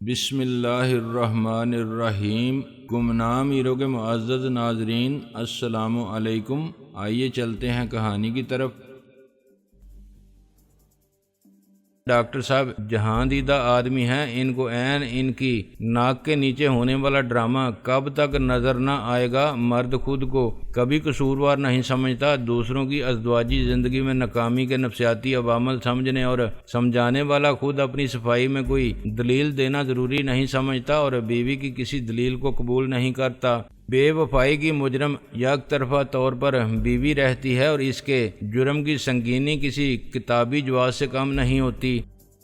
بسم اللہ الرحمن الرحیم۔ گمنام ہیرو کے معزز ناظرین، السلام علیکم۔ آئیے چلتے ہیں کہانی کی طرف۔ ڈاکٹر صاحب جہاں دیدہ آدمی ہیں، ان کو عین ان کی ناک کے نیچے ہونے والا ڈرامہ کب تک نظر نہ آئے گا۔ مرد خود کو کبھی قصوروار نہیں سمجھتا، دوسروں کی ازدواجی زندگی میں ناکامی کے نفسیاتی عوامل سمجھنے اور سمجھانے والا خود اپنی صفائی میں کوئی دلیل دینا ضروری نہیں سمجھتا اور بیوی کی کسی دلیل کو قبول نہیں کرتا۔ بے وفائی کی مجرم یک طرفہ طور پر بیوی رہتی ہے اور اس کے جرم کی سنگینی کسی کتابی جواز سے کم نہیں ہوتی۔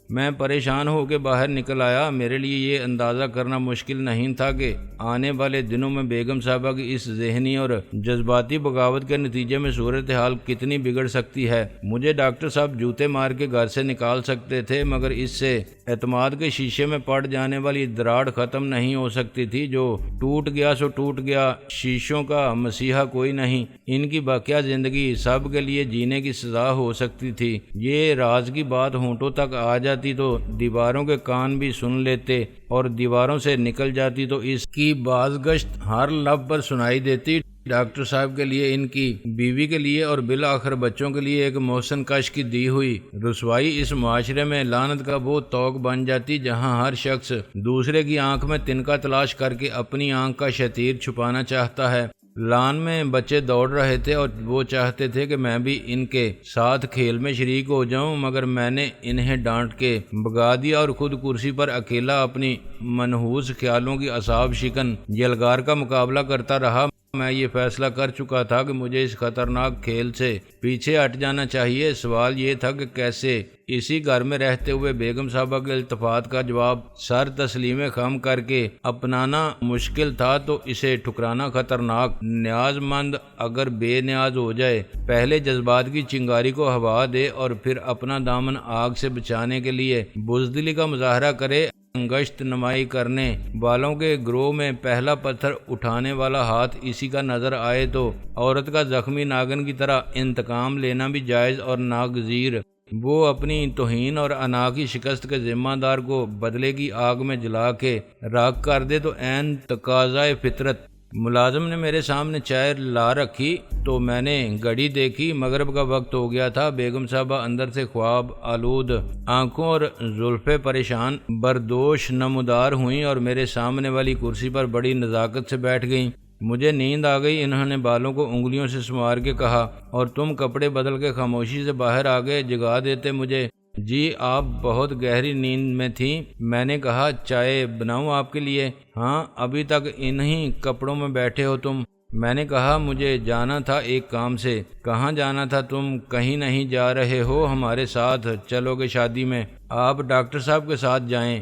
میں پریشان ہو کے باہر نکل آیا۔ میرے لیے یہ اندازہ کرنا مشکل نہیں تھا کہ آنے والے دنوں میں بیگم صاحبہ کی اس ذہنی اور جذباتی بغاوت کے نتیجے میں صورتحال کتنی بگڑ سکتی ہے۔ مجھے ڈاکٹر صاحب جوتے مار کے گھر سے نکال سکتے تھے، مگر اس سے اعتماد کے شیشے میں پڑ جانے والی دراڑ ختم نہیں ہو سکتی تھی۔ جو ٹوٹ گیا سو ٹوٹ گیا، شیشوں کا مسیحا کوئی نہیں۔ ان کی باقیہ زندگی سب کے لیے جینے کی سزا ہو سکتی تھی۔ یہ راز کی بات ہونٹوں تک آ جاتی تو دیواروں کے کان بھی سن لیتے اور دیواروں سے نکل جاتی تو اس کی بازگشت ہر لب پر سنائی دیتی۔ ڈاکٹر صاحب کے لیے، ان کی بیوی کے لیے اور بالآخر بچوں کے لیے ایک محسن کش کی دی ہوئی رسوائی اس معاشرے میں لعنت کا وہ طوق بن جاتی جہاں ہر شخص دوسرے کی آنکھ میں تنکا تلاش کر کے اپنی آنکھ کا شتیر چھپانا چاہتا ہے۔ لان میں بچے دوڑ رہے تھے اور وہ چاہتے تھے کہ میں بھی ان کے ساتھ کھیل میں شریک ہو جاؤں، مگر میں نے انہیں ڈانٹ کے بھگا دیا اور خود کرسی پر اکیلا اپنی منحوس خیالوں کی اعصاب شکن یلغار کا مقابلہ کرتا رہا۔ میں یہ فیصلہ کر چکا تھا کہ مجھے اس خطرناک کھیل سے پیچھے ہٹ جانا چاہیے۔ سوال یہ تھا کہ کیسے اسی گھر میں رہتے ہوئے بیگم صاحبہ کے التفات کا جواب سر تسلیم خم کر کے اپنانا مشکل تھا تو اسے ٹھکرانا خطرناک۔ نیاز مند اگر بے نیاز ہو جائے، پہلے جذبات کی چنگاری کو ہوا دے اور پھر اپنا دامن آگ سے بچانے کے لیے بزدلی کا مظاہرہ کرے۔ انگشت نمائی کرنے والوں کے گروہ میں پہلا پتھر اٹھانے والا ہاتھ اسی کا نظر آئے تو عورت کا زخمی ناگن کی طرح انتقام لینا بھی جائز اور ناگزیر۔ وہ اپنی توہین اور انا کی شکست کے ذمہ دار کو بدلے کی آگ میں جلا کے راکھ کر دے تو عین تقاضائے فطرت۔ ملازم نے میرے سامنے چائے لا رکھی تو میں نے گھڑی دیکھی، مغرب کا وقت ہو گیا تھا۔ بیگم صاحبہ اندر سے خواب آلود آنکھوں اور زلفیں پریشان بردوش نمودار ہوئیں اور میرے سامنے والی کرسی پر بڑی نزاکت سے بیٹھ گئیں۔ مجھے نیند آ گئی۔ انہوں نے بالوں کو انگلیوں سے سنوار کے کہا، اور تم کپڑے بدل کے خاموشی سے باہر آ گئے، جگا دیتے مجھے۔ جی آپ بہت گہری نیند میں تھیں۔ میں نے کہا چائے بناؤں آپ کے لیے؟ ہاں، ابھی تک انہی کپڑوں میں بیٹھے ہو تم؟ میں نے کہا مجھے جانا تھا ایک کام سے۔ کہاں جانا تھا؟ تم کہیں نہیں جا رہے ہو، ہمارے ساتھ چلو گے شادی میں؟ آپ ڈاکٹر صاحب کے ساتھ جائیں۔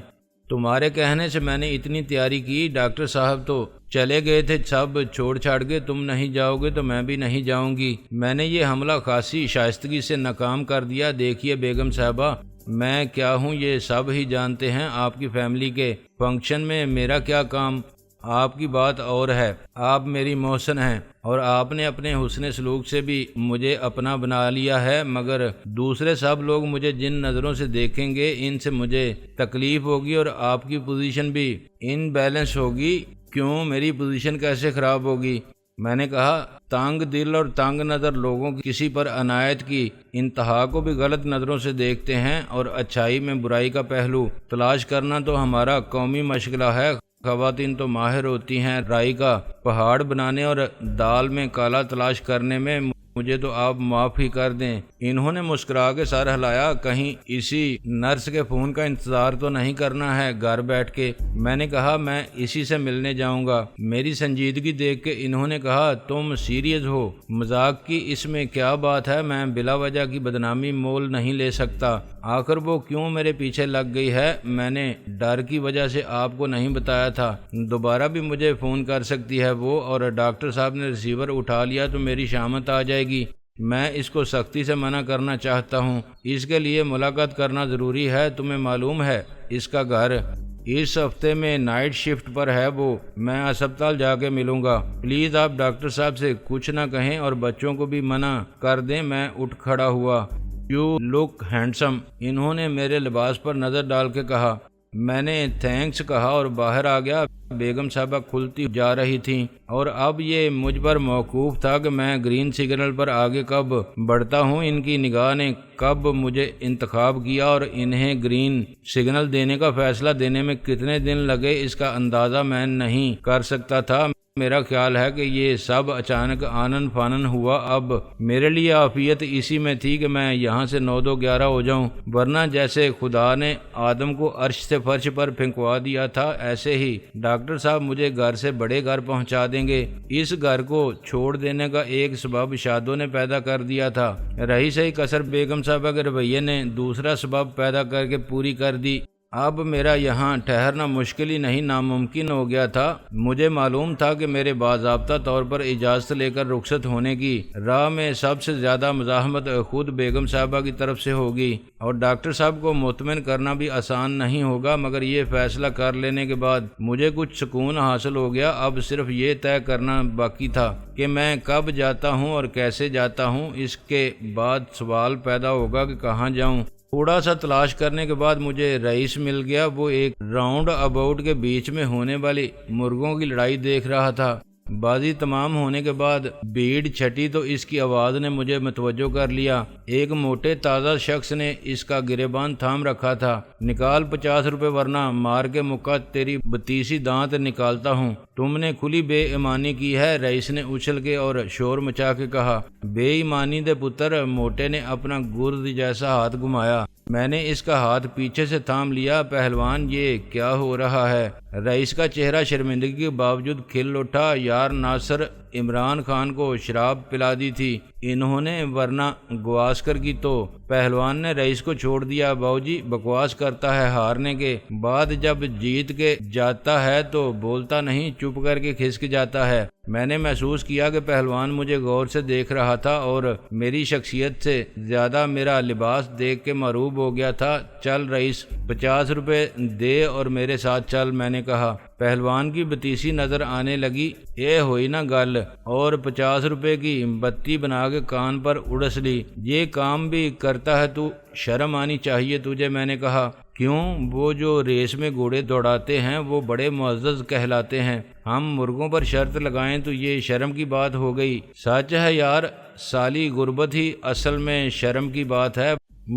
تمہارے کہنے سے میں نے اتنی تیاری کی، ڈاکٹر صاحب تو چلے گئے تھے، سب چھوڑ چھاڑ کے۔ تم نہیں جاؤ گے تو میں بھی نہیں جاؤں گی۔ میں نے یہ حملہ خاصی شائستگی سے ناکام کر دیا۔ دیکھیے بیگم صاحبہ، میں کیا ہوں یہ سب ہی جانتے ہیں۔ آپ کی فیملی کے فنکشن میں میرا کیا کام؟ آپ کی بات اور ہے، آپ میری محسن ہیں اور آپ نے اپنے حسن سلوک سے بھی مجھے اپنا بنا لیا ہے، مگر دوسرے سب لوگ مجھے جن نظروں سے دیکھیں گے ان سے مجھے تکلیف ہوگی اور آپ کی پوزیشن بھی ان بیلنس ہوگی۔ کیوں؟ میری پوزیشن کیسے خراب ہوگی؟ میں نے کہا تنگ دل اور تنگ نظر لوگوں کی کسی پر عنایت کی انتہا کو بھی غلط نظروں سے دیکھتے ہیں اور اچھائی میں برائی کا پہلو تلاش کرنا تو ہمارا قومی مشغلہ ہے۔ خواتین تو ماہر ہوتی ہیں رائی کا پہاڑ بنانے اور دال میں کالا تلاش کرنے میں، مجھے تو آپ معاف ہی کر دیں۔ انہوں نے مسکرا کے سر ہلایا۔ کہیں اسی نرس کے فون کا انتظار تو نہیں کرنا ہے گھر بیٹھ کے؟ میں نے کہا میں اسی سے ملنے جاؤں گا۔ میری سنجیدگی دیکھ کے انہوں نے کہا تم سیریس ہو؟ مذاق کی اس میں کیا بات ہے؟ میں بلا وجہ کی بدنامی مول نہیں لے سکتا۔ آخر وہ کیوں میرے پیچھے لگ گئی ہے؟ میں نے ڈر کی وجہ سے آپ کو نہیں بتایا تھا۔ دوبارہ بھی مجھے فون کر سکتی ہے وہ، اور ڈاکٹر صاحب نے ریسیور اٹھا لیا تو میری شامت آ جائے گی۔ میں اس کو سختی سے منع کرنا چاہتا ہوں۔ اس کے لیے ملاقات کرنا ضروری ہے۔ تمہیں معلوم ہے اس کا گھر اس ہفتے میں نائٹ شفٹ پر ہے وہ۔ میں ہسپتال جا کے ملوں گا۔ پلیز آپ ڈاکٹر صاحب سے کچھ نہ کہیں اور بچوں کو بھی منع کر دیں۔ میں اٹھ کھڑا ہوا۔ یو لک ہینڈسم، انہوں نے میرے لباس پر نظر ڈال کے کہا۔ میں نے تھینکس کہا اور باہر آ گیا۔ بیگم صاحبہ کھلتی جا رہی تھیں اور اب یہ مجھ پر موقوف تھا کہ میں گرین سگنل پر آگے کب بڑھتا ہوں۔ ان کی نگاہ نے کب مجھے انتخاب کیا اور انہیں گرین سگنل دینے کا فیصلہ دینے میں کتنے دن لگے اس کا اندازہ میں نہیں کر سکتا تھا۔ میرا خیال ہے کہ یہ سب اچانک آنن فانن ہوا۔ اب میرے لیے عافیت اسی میں تھی کہ میں یہاں سے 9 2 11 ہو جاؤں، ورنہ جیسے خدا نے آدم کو عرش سے فرش پر پھینکوا دیا تھا ایسے ہی ڈاکٹر صاحب مجھے گھر سے بڑے گھر پہنچا دیں گے۔ اس گھر کو چھوڑ دینے کا ایک سبب شادوں نے پیدا کر دیا تھا، رہی صحیح کثر بیگم صاحبہ کے رویے نے دوسرا سبب پیدا کر کے پوری کر دی۔ اب میرا یہاں ٹھہرنا مشکل ہی نہیں ناممکن ہو گیا تھا۔ مجھے معلوم تھا کہ میرے باضابطہ طور پر اجازت لے کر رخصت ہونے کی راہ میں سب سے زیادہ مزاحمت خود بیگم صاحبہ کی طرف سے ہوگی اور ڈاکٹر صاحب کو مطمئن کرنا بھی آسان نہیں ہوگا، مگر یہ فیصلہ کر لینے کے بعد مجھے کچھ سکون حاصل ہو گیا۔ اب صرف یہ طے کرنا باقی تھا کہ میں کب جاتا ہوں اور کیسے جاتا ہوں۔ اس کے بعد سوال پیدا ہوگا کہ کہاں جاؤں۔ تھوڑا سا تلاش کرنے کے بعد مجھے رئیس مل گیا۔ وہ ایک راؤنڈ اباؤٹ کے بیچ میں ہونے والی مرغوں کی لڑائی دیکھ رہا تھا۔ بازی تمام ہونے کے بعد بھیڑ چھٹی تو اس کی آواز نے مجھے متوجہ کر لیا۔ ایک موٹے تازہ شخص نے اس کا گریبان تھام رکھا تھا۔ نکال 50 روپے ورنہ مار کے مکہ تیری بتیسی دانت نکالتا ہوں۔ تم نے کھلی بے ایمانی کی ہے، رئیس نے اچھل کے اور شور مچا کے کہا۔ بے ایمانی دے پتر، موٹے نے اپنا گرد جیسا ہاتھ گھمایا۔ میں نے اس کا ہاتھ پیچھے سے تھام لیا۔ پہلوان یہ کیا ہو رہا ہے؟ رئیس کا چہرہ شرمندگی کے باوجود کھل اٹھا۔ یار ناصر عمران خان کو شراب پلا دی تھی انہوں نے، ورنہ گواسکر کی تو۔ پہلوان نے رئیس کو چھوڑ دیا۔ باؤجی بکواس کرتا ہے، ہارنے کے بعد جب جیت کے جاتا ہے تو بولتا نہیں، چپ کر کے کھسک جاتا ہے۔ میں نے محسوس کیا کہ پہلوان مجھے غور سے دیکھ رہا تھا اور میری شخصیت سے زیادہ میرا لباس دیکھ کے مرعوب ہو گیا تھا۔ چل رئیس 50 روپے دے اور میرے ساتھ چل، میں نے کہا۔ پہلوان کی بتیسی نظر آنے لگی۔ یہ ہوئی نا گل، اور 50 روپے کی بتی بنا کے کان پر اڑس لی۔ یہ کام بھی کرتا ہے تو؟ شرم آنی چاہیے تجھے، میں نے کہا۔ کیوں؟ وہ جو ریس میں گھوڑے دوڑاتے ہیں وہ بڑے معزز کہلاتے ہیں، ہم مرغوں پر شرط لگائیں تو یہ شرم کی بات ہو گئی۔ سچ ہے یار، سالی غربت ہی اصل میں شرم کی بات ہے۔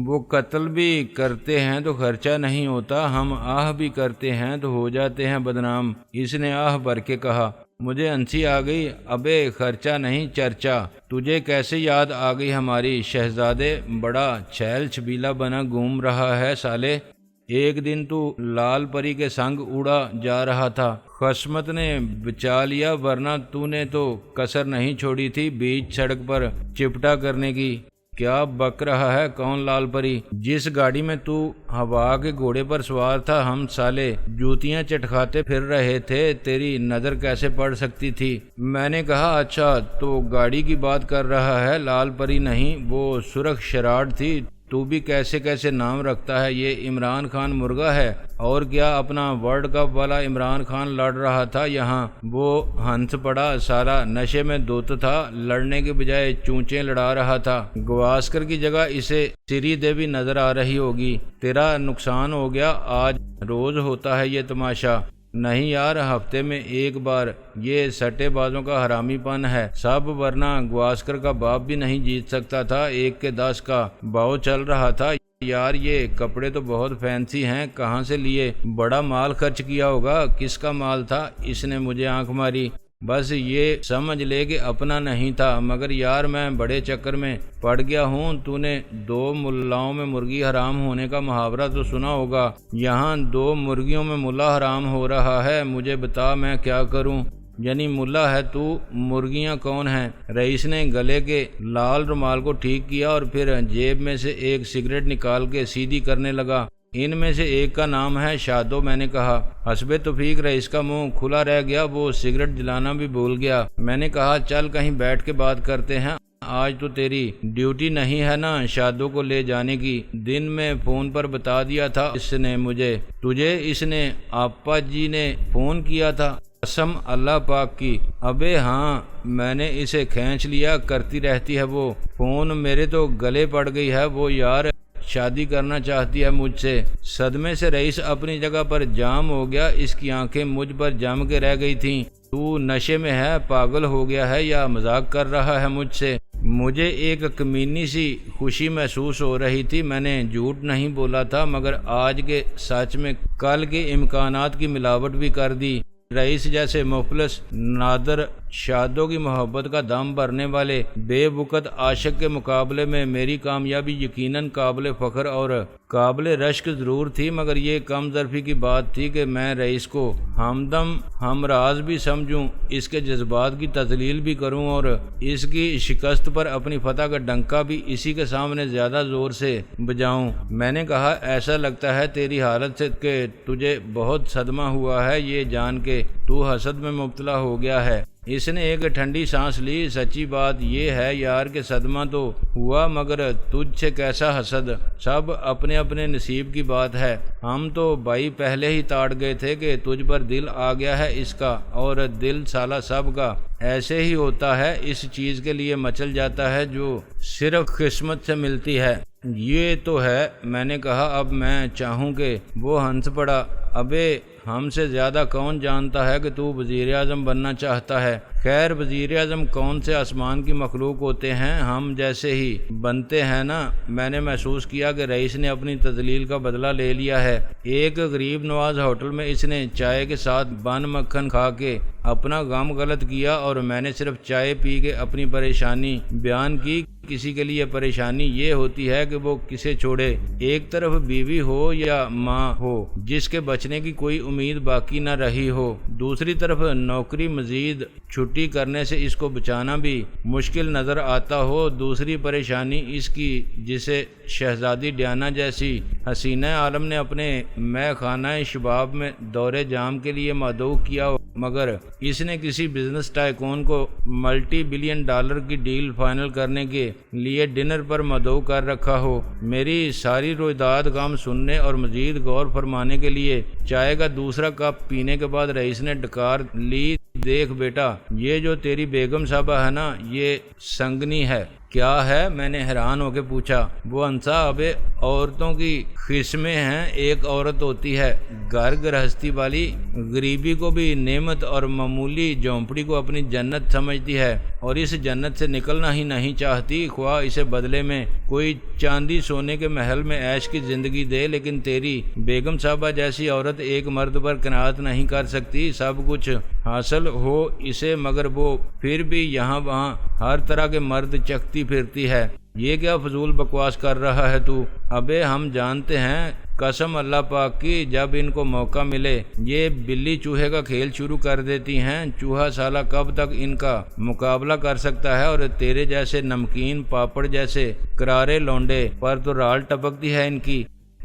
وہ قتل بھی کرتے ہیں تو خرچہ نہیں ہوتا، ہم آہ بھی کرتے ہیں تو ہو جاتے ہیں بدنام۔ اس نے آہ بھر کے کہا۔ مجھے ہنسی آ گئی۔ ابے خرچہ نہیں چرچا۔ تجھے کیسے یاد آ گئی ہماری؟ شہزادے بڑا چھیل چھبیلا بنا گھوم رہا ہے سالے۔ ایک دن تو لال پری کے سنگ اڑا جا رہا تھا، قسمت نے بچا لیا، ورنہ تو نے تو کسر نہیں چھوڑی تھی بیچ سڑک پر چپٹا کرنے کی۔ کیا بک رہا ہے؟ کون لال پری؟ جس گاڑی میں تو ہوا کے گھوڑے پر سوار تھا ہم سالے جوتیاں چٹکھاتے پھر رہے تھے، تیری نظر کیسے پڑ سکتی تھی؟ میں نے کہا اچھا تو گاڑی کی بات کر رہا ہے، لال پری نہیں، وہ سرخ شراٹ تھی۔ تو بھی کیسے کیسے نام رکھتا ہے، یہ عمران خان مرغا ہے اور کیا اپنا ورلڈ کپ والا عمران خان لڑ رہا تھا یہاں، وہ ہنس پڑا سارا نشے میں دھت تھا، لڑنے کے بجائے چونچیں لڑا رہا تھا۔ گواسکر کی جگہ اسے سری دیوی نظر آ رہی ہوگی۔ تیرا نقصان ہو گیا، آج روز ہوتا ہے یہ تماشا؟ نہیں یار، ہفتے میں ایک بار۔ یہ سٹے بازوں کا حرامی پن ہے سب، ورنہ گواسکر کا باپ بھی نہیں جیت سکتا تھا۔ 1 کے 10 کا باؤ چل رہا تھا۔ یار یہ کپڑے تو بہت فینسی ہیں، کہاں سے لیے؟ بڑا مال خرچ کیا ہوگا۔ کس کا مال تھا؟ اس نے مجھے آنکھ ماری۔ بس یہ سمجھ لے کہ اپنا نہیں تھا، مگر یار میں بڑے چکر میں پڑ گیا ہوں۔ تو نے 2 ملاؤں میں مرغی حرام ہونے کا محاورہ تو سنا ہوگا، یہاں 2 مرغیوں میں ملا حرام ہو رہا ہے۔ مجھے بتا میں کیا کروں؟ یعنی ملا ہے تو، مرغیاں کون ہیں؟ رئیس نے گلے کے لال رومال کو ٹھیک کیا اور پھر جیب میں سے ایک سگریٹ نکال کے سیدھی کرنے لگا۔ ان میں سے ایک کا نام ہے شادو، میں نے کہا۔ حسب توفیق رئیس کا منہ کھلا رہ گیا، وہ سگریٹ جلانا بھی بھول گیا۔ میں نے کہا چل کہیں بیٹھ کے بات کرتے ہیں، آج تو تیری ڈیوٹی نہیں ہے نا شادو کو لے جانے کی؟ دن میں فون پر بتا دیا تھا اس نے مجھے۔ تجھے اس نے آپا جی نے فون کیا تھا؟ قسم اللہ پاک کی۔ ابے ہاں، میں نے اسے کھینچ لیا، کرتی رہتی ہے وہ فون، میرے تو گلے پڑ گئی ہے وہ۔ یار شادی کرنا چاہتی ہے مجھ سے۔ صدمے سے رئیس اپنی جگہ پر جام ہو گیا، اس کی آنکھیں مجھ پر جم کے رہ گئی تھیں۔ تو نشے میں ہے، پاگل ہو گیا ہے یا مذاق کر رہا ہے مجھ سے؟ مجھے ایک کمینی سی خوشی محسوس ہو رہی تھی۔ میں نے جھوٹ نہیں بولا تھا، مگر آج کے سچ میں کل کے امکانات کی ملاوٹ بھی کر دی۔ رئیس جیسے مفلس نادر شادوں کی محبت کا دم بھرنے والے بے وقت عاشق کے مقابلے میں میری کامیابی یقیناً قابل فخر اور قابل رشک ضرور تھی، مگر یہ کم ظرفی کی بات تھی کہ میں رئیس کو ہمدم ہمراز بھی سمجھوں، اس کے جذبات کی تذلیل بھی کروں اور اس کی شکست پر اپنی فتح کا ڈنکا بھی اسی کے سامنے زیادہ زور سے بجاؤں۔ میں نے کہا، ایسا لگتا ہے تیری حالت سے کہ تجھے بہت صدمہ ہوا ہے، یہ جان کے تو حسد میں مبتلا ہو گیا ہے۔ اس نے ایک ٹھنڈی سانس لی۔ سچی بات یہ ہے یار کہ صدمہ تو ہوا، مگر تجھ سے کیسا حسد؟ سب اپنے اپنے نصیب کی بات ہے۔ ہم تو بھائی پہلے ہی تاڑ گئے تھے کہ تجھ پر دل آ گیا ہے اس کا، اور دل سالا سب کا ایسے ہی ہوتا ہے، اس چیز کے لیے مچل جاتا ہے جو صرف قسمت سے ملتی ہے۔ یہ تو ہے، میں نے کہا۔ اب میں چاہوں کہ وہ ہنس پڑا۔ ابے ہم سے زیادہ کون جانتا ہے کہ تو وزیر اعظم بننا چاہتا ہے؟ خیر، وزیر اعظم کون سے آسمان کی مخلوق ہوتے ہیں، ہم جیسے ہی بنتے ہیں نا۔ میں نے محسوس کیا کہ رئیس نے اپنی تذلیل کا بدلہ لے لیا ہے۔ ایک غریب نواز ہوٹل میں اس نے چائے کے ساتھ بن مکھن کھا کے اپنا غم غلط کیا، اور میں نے صرف چائے پی کے اپنی پریشانی بیان کی۔ کسی کے لیے پریشانی یہ ہوتی ہے کہ وہ کسے چھوڑے، ایک طرف بیوی ہو یا ماں ہو جس کے بچنے کی کوئی امید باقی نہ رہی ہو، دوسری طرف نوکری مزید چھٹی کرنے سے اس کو بچانا بھی مشکل نظر آتا ہو، دوسری پریشانی اس کی جسے شہزادی ڈیانا جیسی حسینہ عالم نے اپنے مے خانہ شباب میں دورے جام کے لیے مدعو کیا ہو، مگر اس نے کسی بزنس ٹائکون کو ملٹی بلین ڈالر کی ڈیل فائنل کرنے کے لیے ڈنر پر مدعو کر رکھا ہو۔ میری ساری رویداد کام سننے اور مزید غور فرمانے کے لیے چائے کا دوسرا کپ پینے کے بعد رئیس نے ڈکار لی۔ دیکھ بیٹا، یہ جو تیری بیگم صاحبہ ہے نا، یہ سنگنی ہے۔ کیا ہے؟ میں نے حیران ہو کے پوچھا۔ وہ ہنسا۔ ابے عورتوں کی قسمیں ہیں، ایک عورت ہوتی ہے گھر گرہستی والی، غریبی کو بھی نعمت اور معمولی جھونپڑی کو اپنی جنت سمجھتی ہے، اور اس جنت سے نکلنا ہی نہیں چاہتی، خواہ اسے بدلے میں کوئی چاندی سونے کے محل میں عیش کی زندگی دے۔ لیکن تیری بیگم صاحبہ جیسی عورت ایک مرد پر قناعت نہیں کر سکتی، سب کچھ حاصل ہو اسے، مگر وہ پھر بھی یہاں وہاں ہر طرح کے مرد چکتی پھرتی ہے۔ یہ کیا فضول بکواس کر رہا ہے تو؟ ابے ہم جانتے ہیں، قسم اللہ پاک کی، جب ان کو موقع ملے یہ بلی چوہے کا کھیل شروع کر دیتی ہیں۔ چوہا سالہ کب تک ان کا مقابلہ کر سکتا ہے، اور تیرے جیسے نمکین پاپڑ جیسے کرارے لونڈے پر تو رال ٹپکتی ہے ان کی۔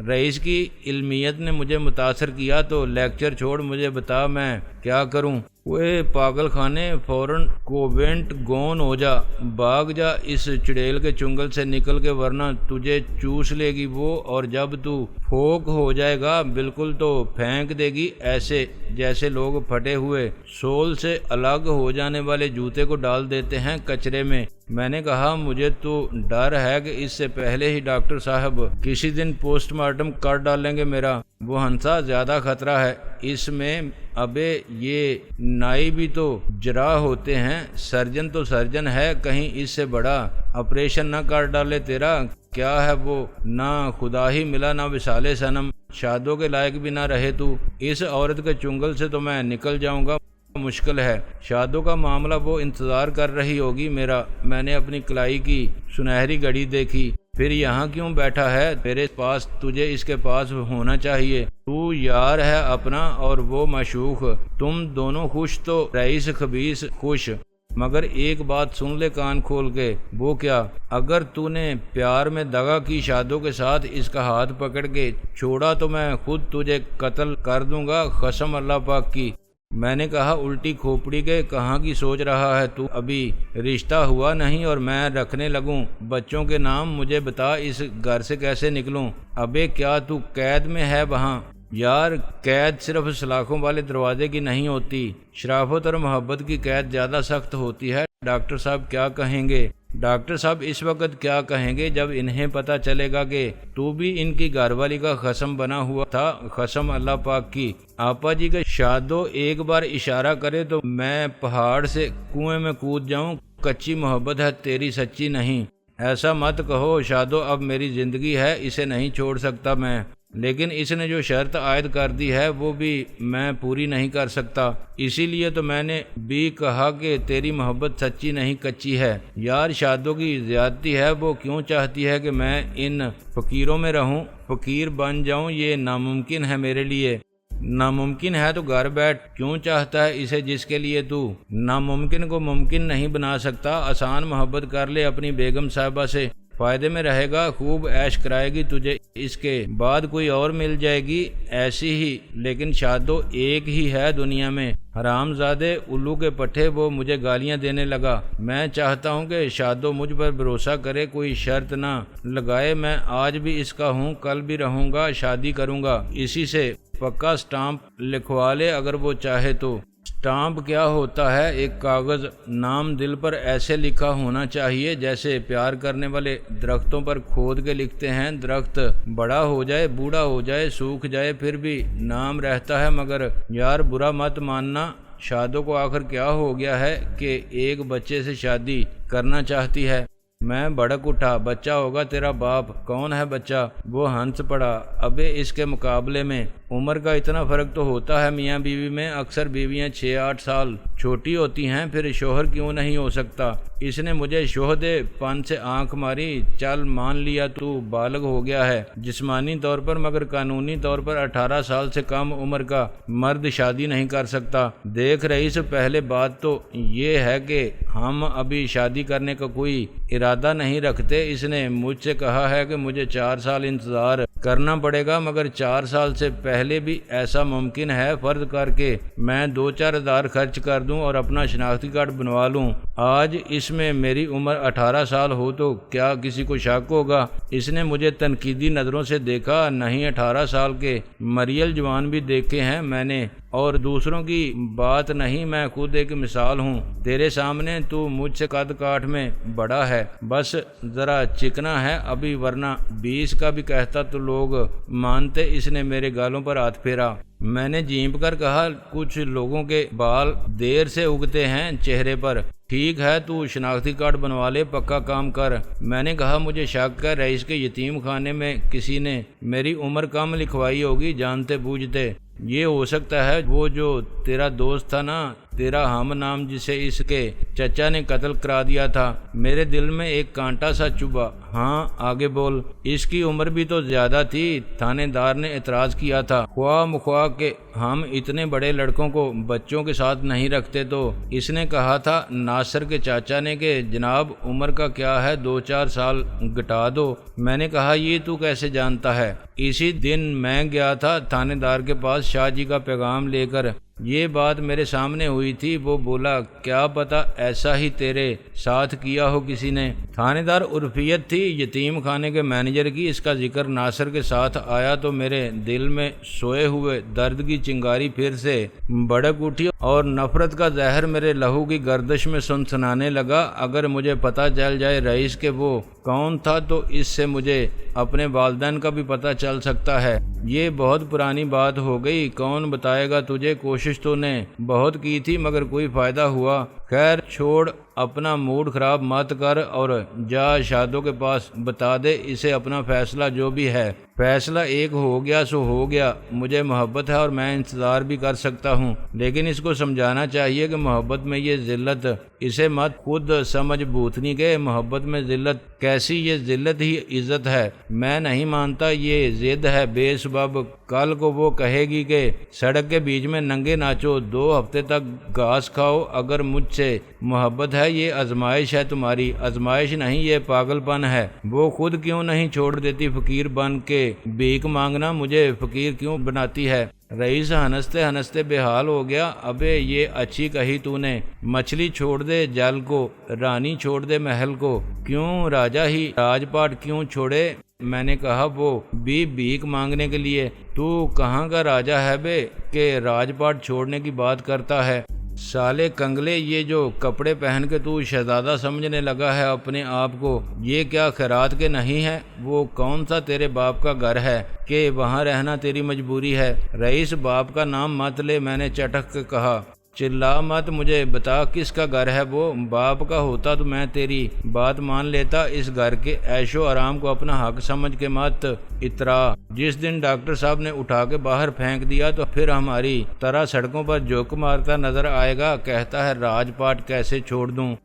رئیس کی علمیت نے مجھے متاثر کیا۔ تو لیکچر چھوڑ، مجھے بتا میں کیا کروں؟ وہ پاگل خانے، فوراً کوونٹ گون ہو جا، بھاگ جا اس چڑیل کے چنگل سے نکل کے، ورنہ تجھے چوس لے گی وہ، اور جب تو پھوک ہو جائے گا بالکل تو پھینک دے گی، ایسے جیسے لوگ پھٹے ہوئے سول سے الگ ہو جانے والے جوتے کو ڈال دیتے ہیں کچرے میں۔ میں نے کہا، مجھے تو ڈر ہے کہ اس سے پہلے ہی ڈاکٹر صاحب کسی دن پوسٹ مارٹم کر ڈالیں گے میرا۔ وہ ہنسا۔ زیادہ خطرہ ہے اس میں؟ ابے یہ نائی بھی تو جراح ہوتے ہیں، سرجن تو سرجن ہے، کہیں اس سے بڑا آپریشن نہ کر ڈالے تیرا۔ کیا ہے وہ؟ نہ خدا ہی ملا نہ وصال صنم، شادوں کے لائق بھی نہ رہے تو۔ اس عورت کے چنگل سے تو میں نکل جاؤں گا، مشکل ہے۔ شادوں کا معاملہ وہ انتظار کر رہی ہوگی میرا۔ میں نے اپنی کلائی کی سنہری گھڑی دیکھی۔ پھر یہاں کیوں بیٹھا ہے؟ میرے پاس، تجھے اس کے پاس ہونا چاہیے۔ تو یار ہے اپنا اور وہ معشوق، تم دونوں خوش تو رئیس خبیث خوش۔ مگر ایک بات سن لے کان کھول کے۔ وہ کیا؟ اگر تو نے پیار میں دغا کی شادوں کے ساتھ اس کا ہاتھ پکڑ کے چھوڑا تو میں خود تجھے قتل کر دوں گا، قسم اللہ پاک کی۔ میں نے کہا، الٹی کھوپڑی کے کہاں کی سوچ رہا ہے تو؟ ابھی رشتہ ہوا نہیں اور میں رکھنے لگوں بچوں کے نام؟ مجھے بتا اس گھر سے کیسے نکلوں؟ ابے کیا تو قید میں ہے وہاں؟ یار قید صرف سلاخوں والے دروازے کی نہیں ہوتی، شرافت اور محبت کی قید زیادہ سخت ہوتی ہے۔ ڈاکٹر صاحب کیا کہیں گے؟ ڈاکٹر صاحب اس وقت کیا کہیں گے جب انہیں پتہ چلے گا کہ تو بھی ان کی گھر والی کا خصم بنا ہوا تھا؟ قسم اللہ پاک کی، آپا جی کا شادو ایک بار اشارہ کرے تو میں پہاڑ سے کنویں میں کود جاؤں۔ کچی محبت ہے تیری، سچی نہیں۔ ایسا مت کہو شادو، اب میری زندگی ہے، اسے نہیں چھوڑ سکتا میں، لیکن اس نے جو شرط عائد کر دی ہے وہ بھی میں پوری نہیں کر سکتا، اسی لیے تو میں نے بھی کہا کہ تیری محبت سچی نہیں کچی ہے۔ یار شادو کی زیادتی ہے، وہ کیوں چاہتی ہے کہ میں ان فقیروں میں رہوں، فقیر بن جاؤں؟ یہ ناممکن ہے میرے لیے۔ ناممکن ہے تو گھر بیٹھ، کیوں چاہتا ہے اسے جس کے لیے تو ناممکن کو ممکن نہیں بنا سکتا؟ آسان محبت کر لے اپنی بیگم صاحبہ سے، فائدے میں رہے گا، خوب عیش کرائے گی تجھے، اس کے بعد کوئی اور مل جائے گی ایسی ہی۔ لیکن شادو ایک ہی ہے دنیا میں، حرام زادے الو کے پٹھے۔ وہ مجھے گالیاں دینے لگا۔ میں چاہتا ہوں کہ شادو مجھ پر بھروسہ کرے، کوئی شرط نہ لگائے۔ میں آج بھی اس کا ہوں، کل بھی رہوں گا، شادی کروں گا اسی سے۔ پکا سٹامپ لکھوا لے اگر وہ چاہے تو۔ سٹامپ کیا ہوتا ہے؟ ایک کاغذ، نام دل پر ایسے لکھا ہونا چاہیے جیسے پیار کرنے والے درختوں پر کھود کے لکھتے ہیں۔ درخت بڑا ہو جائے، بوڑھا ہو جائے، سوکھ جائے، پھر بھی نام رہتا ہے۔ مگر یار برا مت ماننا، شادو کو آخر کیا ہو گیا ہے کہ ایک بچے سے شادی کرنا چاہتی ہے؟ میں بھڑک اٹھا، بچہ ہوگا تیرا باپ۔ کون ہے بچہ؟ وہ ہنس پڑا۔ ابے اس کے مقابلے میں عمر کا اتنا فرق تو ہوتا ہے میاں بیوی میں، اکثر بیویاں 6-8 سال چھوٹی ہوتی ہیں، پھر شوہر کیوں نہیں ہو سکتا؟ اس نے مجھے شوہدے پن سے آنکھ ماری۔ چل مان لیا تو بالغ ہو گیا ہے جسمانی طور پر، مگر قانونی طور پر 18 سال سے کم عمر کا مرد شادی نہیں کر سکتا۔ دیکھ رئیس، پہلے بات تو یہ ہے کہ ہم ابھی شادی کرنے کا کوئی ارادہ نہیں رکھتے۔ اس نے مجھ سے کہا ہے کہ مجھے 4 سال انتظار کرنا پڑے گا، مگر 4 سال سے پہلے بھی ایسا ممکن ہے؟ فرض کر کے میں 2-4 ہزار خرچ کر دوں اور اپنا شناختی کارڈ بنوا لوں۔ آج اس میں میری عمر 18 سال ہو تو کیا کسی کو شک ہوگا؟ اس نے مجھے تنقیدی نظروں سے دیکھا۔ نہیں، 18 سال کے مریل جوان بھی دیکھے ہیں میں نے، اور دوسروں کی بات نہیں، میں خود ایک مثال ہوں تیرے سامنے۔ تو مجھ سے قد کاٹ میں بڑا ہے، بس ذرا چکنا ہے ابھی، ورنہ 20 کا بھی کہتا تو لوگ مانتے۔ اس نے میرے گالوں پر ہاتھ پھیرا۔ میں نے جھینپ کر کہا، کچھ لوگوں کے بال دیر سے اگتے ہیں چہرے پر۔ ٹھیک ہے تو شناختی کارڈ بنوا لے، پکا کام کر۔ میں نے کہا، مجھے شک ہے رئیس کے یتیم خانے میں کسی نے میری عمر کم لکھوائی ہوگی جانتے بوجھتے۔ یہ ہو سکتا ہے وہ جو تیرا دوست تھا نا، تیرا ہم نام، جسے اس کے چچا نے قتل کرا دیا تھا۔ میرے دل میں ایک کانٹا سا چبھا۔ ہاں آگے بول۔ اس کی عمر بھی تو زیادہ تھی، تھانے دار نے اعتراض کیا تھا۔ خواہ مخواہ کہ ہم اتنے بڑے لڑکوں کو بچوں کے ساتھ نہیں رکھتے، تو اس نے کہا تھا ناصر کے چاچا نے کہ جناب عمر کا کیا ہے، 2-4 سال گھٹا دو۔ میں نے کہا، یہ تو کیسے جانتا ہے؟ اسی دن میں گیا تھا تھانے دار کے پاس شاہ جی کا پیغام لے کر۔ یہ بات میرے سامنے ہوئی تھی۔ وہ بولا، کیا پتہ ایسا ہی تیرے ساتھ کیا ہو کسی نے۔ تھانے دار عرفیت تھی یتیم خانے کے مینیجر کی۔ اس کا ذکر ناصر کے ساتھ آیا تو میرے دل میں سوئے ہوئے درد کی چنگاری پھر سے بھڑک اٹھی اور نفرت کا زہر میرے لہو کی گردش میں سنسنانے لگا۔ اگر مجھے پتہ چل جائے رئیس کہ وہ کون تھا تو اس سے مجھے اپنے والدین کا بھی پتہ چل سکتا ہے۔ یہ بہت پرانی بات ہو گئی، کون بتائے گا تجھے؟ کوشش تو نے بہت کی تھی مگر کوئی فائدہ ہوا؟ خیر چھوڑ، اپنا موڈ خراب مت کر اور جا شادو کے پاس بتا دے اسے اپنا فیصلہ جو بھی ہے۔ فیصلہ ایک ہو گیا سو ہو گیا۔ مجھے محبت ہے اور میں انتظار بھی کر سکتا ہوں، لیکن اس کو سمجھانا چاہیے کہ محبت میں یہ ذلت، اسے مت خود سمجھ بھوتنی کے محبت میں ذلت کیسی، یہ ذلت ہی عزت ہے۔ میں نہیں مانتا، یہ ضد ہے بے سبب۔ کل کو وہ کہے گی کہ سڑک کے بیچ میں ننگے ناچو، 2 ہفتے تک گھاس کھاؤ۔ اگر مجھ سے محبت ہے، یہ آزمائش ہے تمہاری، آزمائش نہیں، یہ پاگل پن ہے۔ وہ خود کیوں نہیں چھوڑ دیتی فقیر بن کے بھیک مانگنا، مجھے فقیر کیوں بناتی ہے؟ رئیس ہنستے ہنستے بے حال ہو گیا۔ ابے یہ اچھی کہی تو نے، مچھلی چھوڑ دے جل کو، رانی چھوڑ دے محل کو، کیوں راجا ہی راج پاٹ کیوں چھوڑے؟ میں نے کہا، وہ بھی بھیک مانگنے کے لیے؟ تو کہاں کا راجا ہے بے کہ راج پاٹ چھوڑنے کی بات کرتا ہے؟ سالے کنگلے، یہ جو کپڑے پہن کے تو شہزادہ سمجھنے لگا ہے اپنے آپ کو، یہ کیا خیرات کے نہیں ہے؟ وہ کون سا تیرے باپ کا گھر ہے کہ وہاں رہنا تیری مجبوری ہے؟ رئیس، باپ کا نام مت لے، میں نے چٹک کے کہا۔ چلا مت، مجھے بتا کس کا گھر ہے وہ؟ باپ کا ہوتا تو میں تیری بات مان لیتا۔ اس گھر کے عیش و آرام کو اپنا حق سمجھ کے مت اترا۔ جس دن ڈاکٹر صاحب نے اٹھا کے باہر پھینک دیا تو پھر ہماری طرح سڑکوں پر جوک مارتا نظر آئے گا، کہتا ہے راج پاٹ کیسے چھوڑ دوں۔